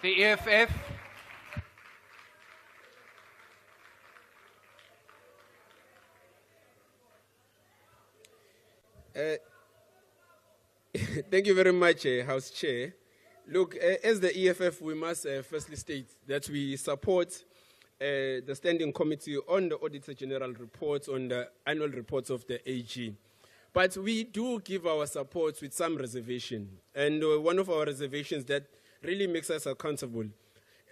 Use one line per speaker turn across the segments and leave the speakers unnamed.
The EFF.
Thank you very much, House Chair. Look, as the EFF, we must firstly state that we support the Standing Committee on the Auditor General reports on the annual reports of the AG. But we do give our support with some reservation. And one of our reservations that really makes us accountable,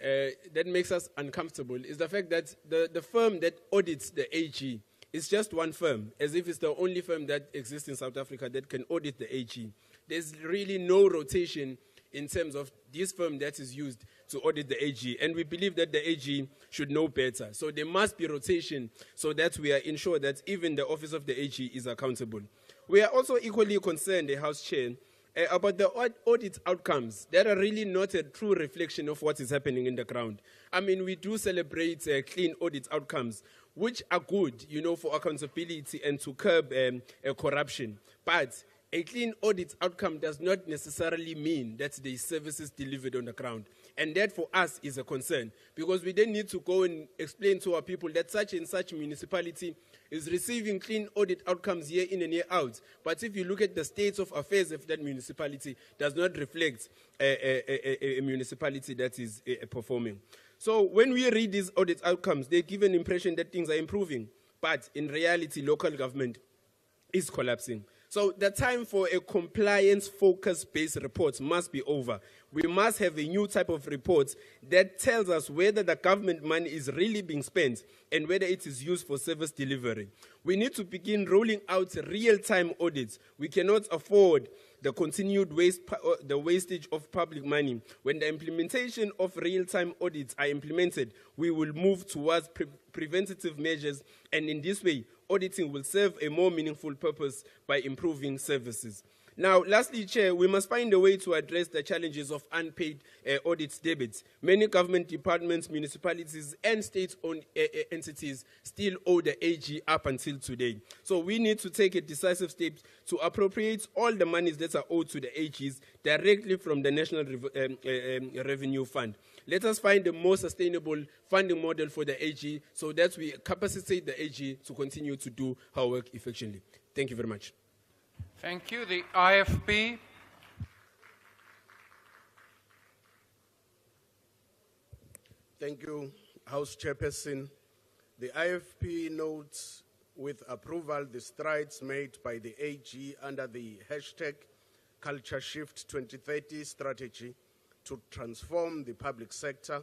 that makes us uncomfortable, is the fact that the firm that audits the AG is just one firm, as if it's the only firm that exists in South Africa that can audit the AG. There's really no rotation in terms of this firm that is used to audit the AG. And we believe that the AG should know better. So there must be rotation so that we are ensured that even the office of the AG is accountable. We are also equally concerned, the House Chair, about the audit outcomes that are really not a true reflection of what is happening in the ground. I mean, we do celebrate clean audit outcomes, which are good, for accountability and to curb corruption. But a clean audit outcome does not necessarily mean that the services delivered on the ground. And that for us is a concern, because we then need to go and explain to our people that such and such municipality is receiving clean audit outcomes year in and year out. But if you look at the state of affairs of that municipality, does not reflect a municipality that is performing. So when we read these audit outcomes, they give an impression that things are improving. But in reality, local government is collapsing. So the time for a compliance-focused-based report must be over. We must have a new type of report that tells us whether the government money is really being spent and whether it is used for service delivery. We need to begin rolling out real-time audits. We cannot afford the continued wastage of public money. When the implementation of real-time audits are implemented, we will move towards preventative measures, and in this way, auditing will serve a more meaningful purpose by improving services. Now, lastly, Chair, we must find a way to address the challenges of unpaid audit debits. Many government departments, municipalities, and state-owned entities still owe the AG up until today. So we need to take a decisive step to appropriate all the monies that are owed to the AGs directly from the National Revenue Fund. Let us find the most sustainable funding model for the AG so that we capacitate the AG to continue to do her work effectively. Thank you very much.
Thank you. The IFP.
Thank you, House Chairperson. The IFP notes with approval the strides made by the AG under the hashtag Culture Shift 2030 strategy to transform the public sector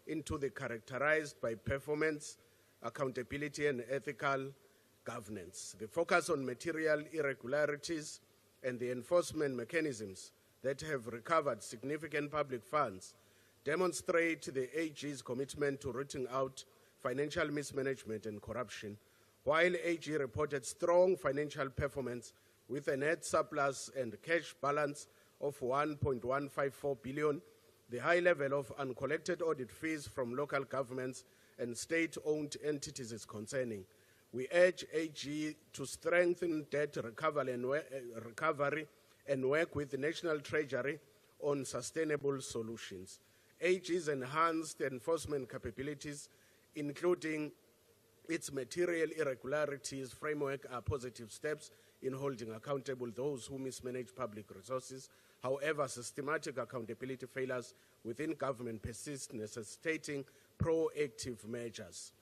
into the characterized by performance, accountability, and ethical governance. The focus on material irregularities and the enforcement mechanisms that have recovered significant public funds demonstrate the AG's commitment to rooting out financial mismanagement and corruption. While AG reported strong financial performance with a net surplus and cash balance of 1.154 billion, the high level of uncollected audit fees from local governments and state-owned entities is concerning. We urge AG to strengthen debt recovery and work with the National Treasury on sustainable solutions. AG's enhanced enforcement capabilities, including its material irregularities framework, are positive steps in holding accountable those who mismanage public resources. However, systematic accountability failures within government persist, necessitating proactive measures.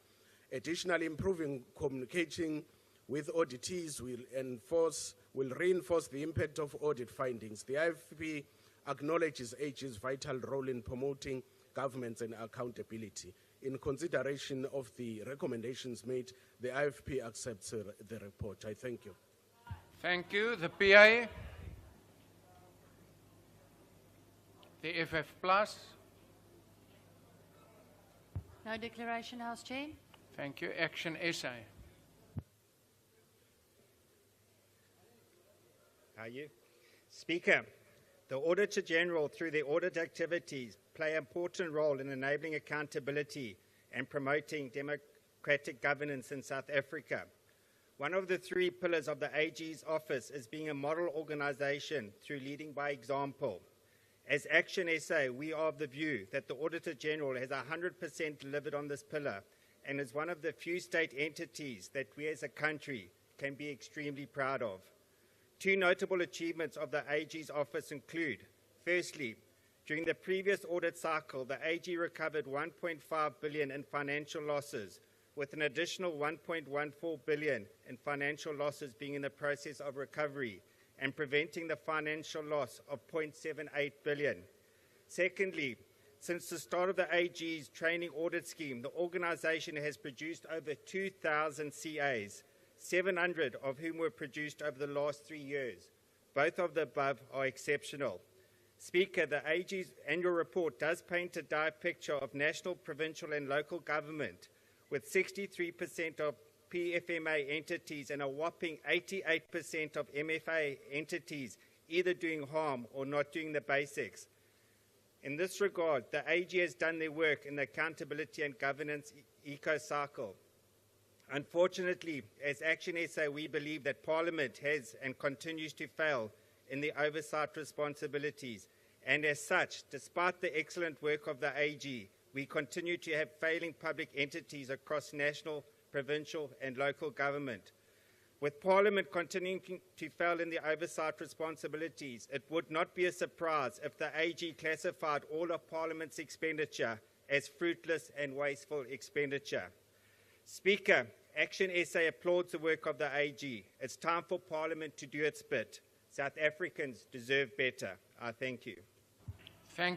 Additionally, improving communication with auditees will reinforce the impact of audit findings. The IFP acknowledges AG's vital role in promoting governance and accountability. In consideration of the recommendations made, the IFP accepts the report. I thank you.
Thank you. The PA. The FF Plus.
No declaration, House Chair.
Thank you. Action SA.
Are you? Speaker, the Auditor General, through their audit activities, play an important role in enabling accountability and promoting democratic governance in South Africa. One of the three pillars of the AG's office is being a model organization through leading by example. As Action SA, we are of the view that the Auditor General has 100% delivered on this pillar and is one of the few state entities that we as a country can be extremely proud of. Two notable achievements of the AG's office include, firstly, during the previous audit cycle, the AG recovered 1.5 billion in financial losses, with an additional 1.14 billion in financial losses being in the process of recovery and preventing the financial loss of 0.78 billion. Secondly, since the start of the AG's training audit scheme, the organization has produced over 2,000 CAs, 700 of whom were produced over the last 3 years. Both of the above are exceptional. Speaker, the AG's annual report does paint a dire picture of national, provincial and local government, with 63% of PFMA entities and a whopping 88% of MFA entities either doing harm or not doing the basics. In this regard, the AG has done their work in the accountability and governance eco-cycle. Unfortunately, as Action SA, we believe that Parliament has and continues to fail in the oversight responsibilities, and as such, despite the excellent work of the AG, we continue to have failing public entities across national, provincial and local government. With Parliament continuing to fail in the oversight responsibilities, it would not be a surprise if the AG classified all of Parliament's expenditure as fruitless and wasteful expenditure. Speaker, Action SA applauds the work of the AG. It's time for Parliament to do its bit. South Africans deserve better. I thank you.
Thank